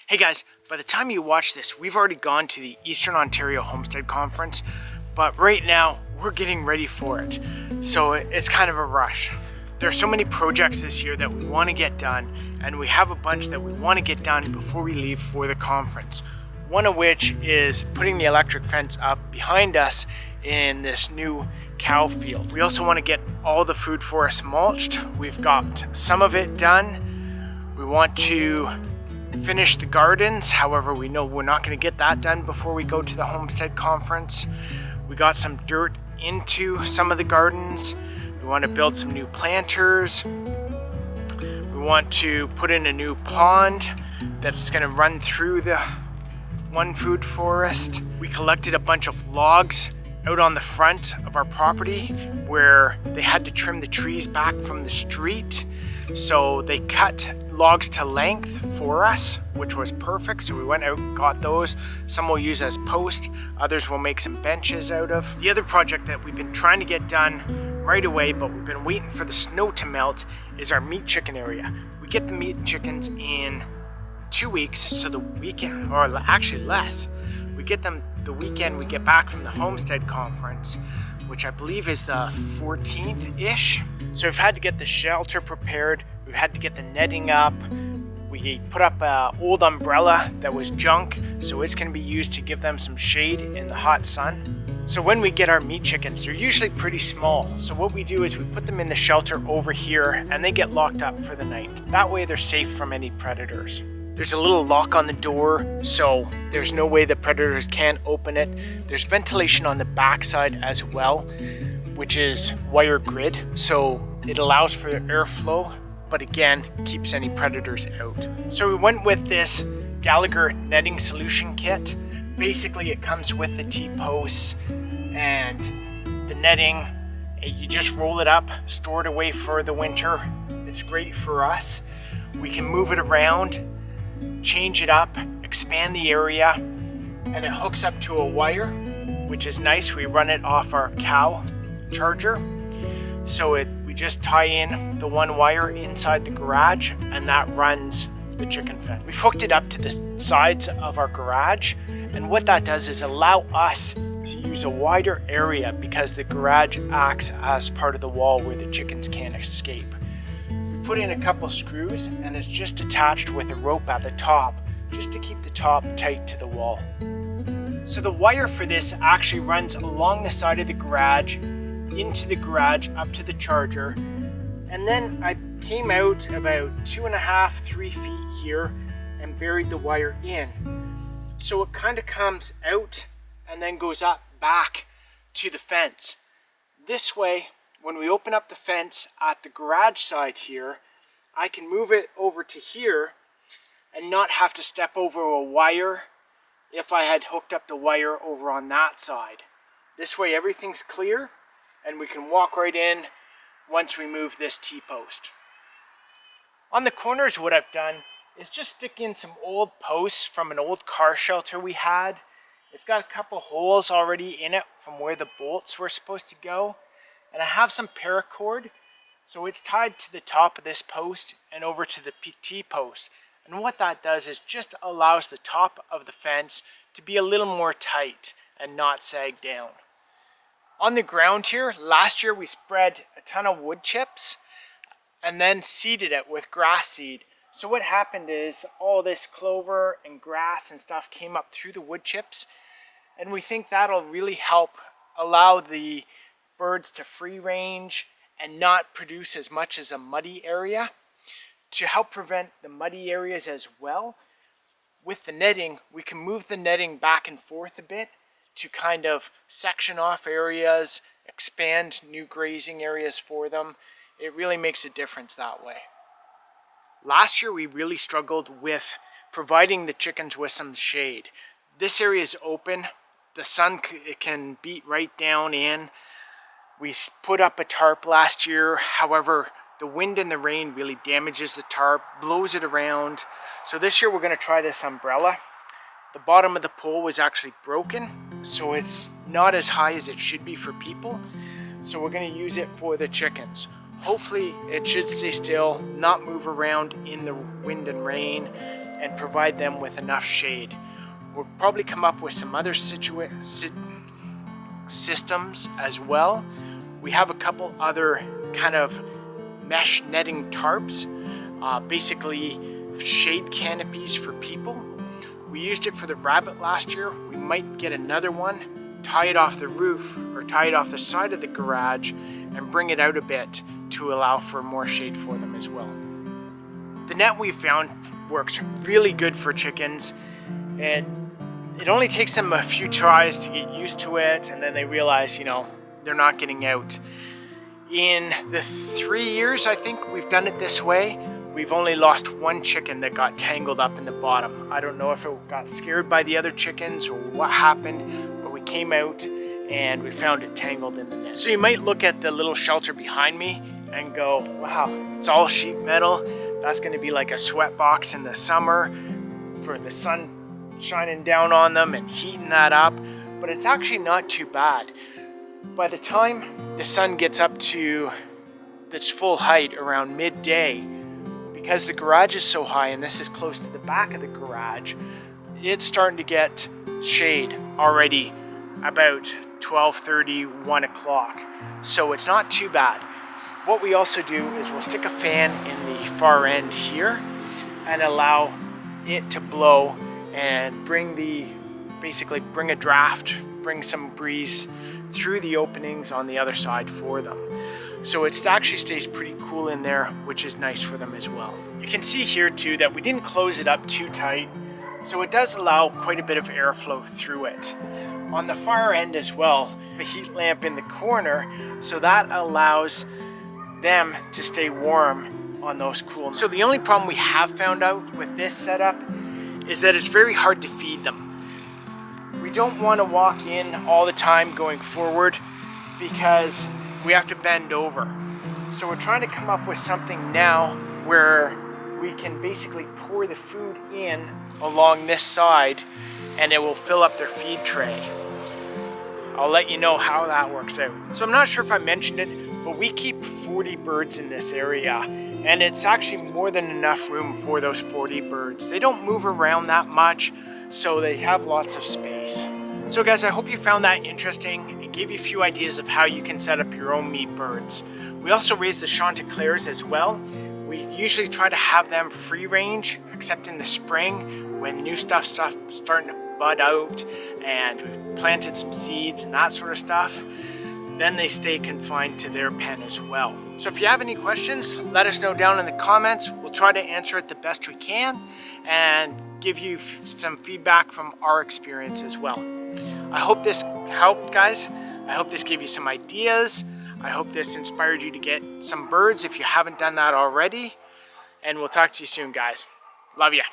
Hey guys, by the time you watch this, we've already gone to the Eastern Ontario Homestead Conference, but right now we're getting ready for it. So it's kind of a rush. There are so many projects this year that we want to get done, and we have a bunch that we want to get done before we leave for the conference. One of which is putting the electric fence up behind us in this new cow field. We also want to get all the food forest mulched. We've got some of it done. We want to finish the gardens. However, we know we're not going to get that done before we go to the Homestead Conference. We got some dirt into some of the gardens. We want to build some new planters. We want to put in a new pond that's going to run through the one food forest. We collected a bunch of logs out on the front of our property where they had to trim the trees back from the street. So they cut logs to length for us, which was perfect. So we went out and got those. Some we'll use as posts, others we'll make some benches out of. The other project that we've been trying to get done right away, but we've been waiting for the snow to melt, is our meat chicken area. We get the meat chickens in 2 weeks, so the weekend, or actually less, we get them the weekend we get back from the Homestead Conference, which I believe is the 14th-ish. So we've had to get the shelter prepared, we've had to get the netting up, we put up an old umbrella that was junk, so it's going to be used to give them some shade in the hot sun. So when we get our meat chickens, they're usually pretty small. So what we do is we put them in the shelter over here and they get locked up for the night. That way they're safe from any predators. There's a little lock on the door, so there's no way the predators can open it. There's ventilation on the backside as well, which is wire grid, so it allows for airflow, but again, keeps any predators out. So we went with this Gallagher netting solution kit. Basically, it comes with the T-posts and the netting. You just roll it up, store it away for the winter. It's great for us. We can move it around, change it up, expand the area, and it hooks up to a wire, which is nice. We run it off our cow charger. So we just tie in the one wire inside the garage, and that runs the chicken fence. We've hooked it up to the sides of our garage, and what that does is allow us to use a wider area because the garage acts as part of the wall where the chickens can't escape. Put in a couple screws, and it's just attached with a rope at the top just to keep the top tight to the wall. So the wire for this actually runs along the side of the garage, into the garage, up to the charger, and then I came out about 2.5–3 feet here and buried the wire in. So it kind of comes out and then goes up back to the fence. This way, when we open up the fence at the garage side here, I can move it over to here and not have to step over a wire if I had hooked up the wire over on that side. This way everything's clear and we can walk right in once we move this T-post. On the corners, what I've done is just stick in some old posts from an old car shelter we had. It's got a couple holes already in it from where the bolts were supposed to go. And I have some paracord, so it's tied to the top of this post and over to the T-post. And what that does is just allows the top of the fence to be a little more tight and not sag down. On the ground here, last year we spread a ton of wood chips and then seeded it with grass seed. So what happened is all this clover and grass and stuff came up through the wood chips, and we think that'll really help allow the birds to free range and not produce as much as a muddy area. To help prevent the muddy areas as well, with the netting, we can move the netting back and forth a bit to kind of section off areas, expand new grazing areas for them. It really makes a difference that way. Last year we really struggled with providing the chickens with some shade. This area is open, the sun can beat right down in. We put up a tarp last year, however, the wind and the rain really damages the tarp, blows it around. So this year we're going to try this umbrella. The bottom of the pole was actually broken, so it's not as high as it should be for people. So we're going to use it for the chickens. Hopefully it should stay still, not move around in the wind and rain, and provide them with enough shade. We'll probably come up with some other systems as well. We have a couple other kind of mesh netting tarps, basically shade canopies for people. We used it for the rabbit last year. We might get another one, tie it off the roof or tie it off the side of the garage and bring it out a bit to allow for more shade for them as well. The net we found works really good for chickens, and it only takes them a few tries to get used to it, and then they realize, you know, they're not getting out. In the 3 years I think we've done it this way, we've only lost one chicken that got tangled up in the bottom. I don't know if it got scared by the other chickens or what happened, but we came out and we found it tangled in the net. So you might look at the little shelter behind me and go, wow, it's all sheet metal. That's going to be like a sweat box in the summer for the sun shining down on them and heating that up. But it's actually not too bad. By the time the sun gets up to its full height around midday, because the garage is so high and this is close to the back of the garage, it's starting to get shade already about 12:30, 1 o'clock. So it's not too bad. What we also do is we'll stick a fan in the far end here and allow it to blow and basically bring a draft, bring some breeze through the openings on the other side for them. So it actually stays pretty cool in there, which is nice for them as well. You can see here too that we didn't close it up too tight, so it does allow quite a bit of airflow through it. On the far end as well, the heat lamp in the corner, so that allows them to stay warm on those cool nights. So the only problem we have found out with this setup is that it's very hard to feed them. We don't want to walk in all the time going forward because we have to bend over. So we're trying to come up with something now where we can basically pour the food in along this side and it will fill up their feed tray. I'll let you know how that works out. So I'm not sure if I mentioned it, but we keep 40 birds in this area, and it's actually more than enough room for those 40 birds. They don't move around that much, so they have lots of space. So guys, I hope you found that interesting and gave you a few ideas of how you can set up your own meat birds. We also raise the Chanticleers as well. We usually try to have them free range, except in the spring when new stuff's starting to bud out and we've planted some seeds and that sort of stuff. Then they stay confined to their pen as well. So if you have any questions, let us know down in the comments. We'll try to answer it the best we can and give you some feedback from our experience as well. I hope this helped, guys. I hope this gave you some ideas. I hope this inspired you to get some birds if you haven't done that already. And we'll talk to you soon, guys. Love ya.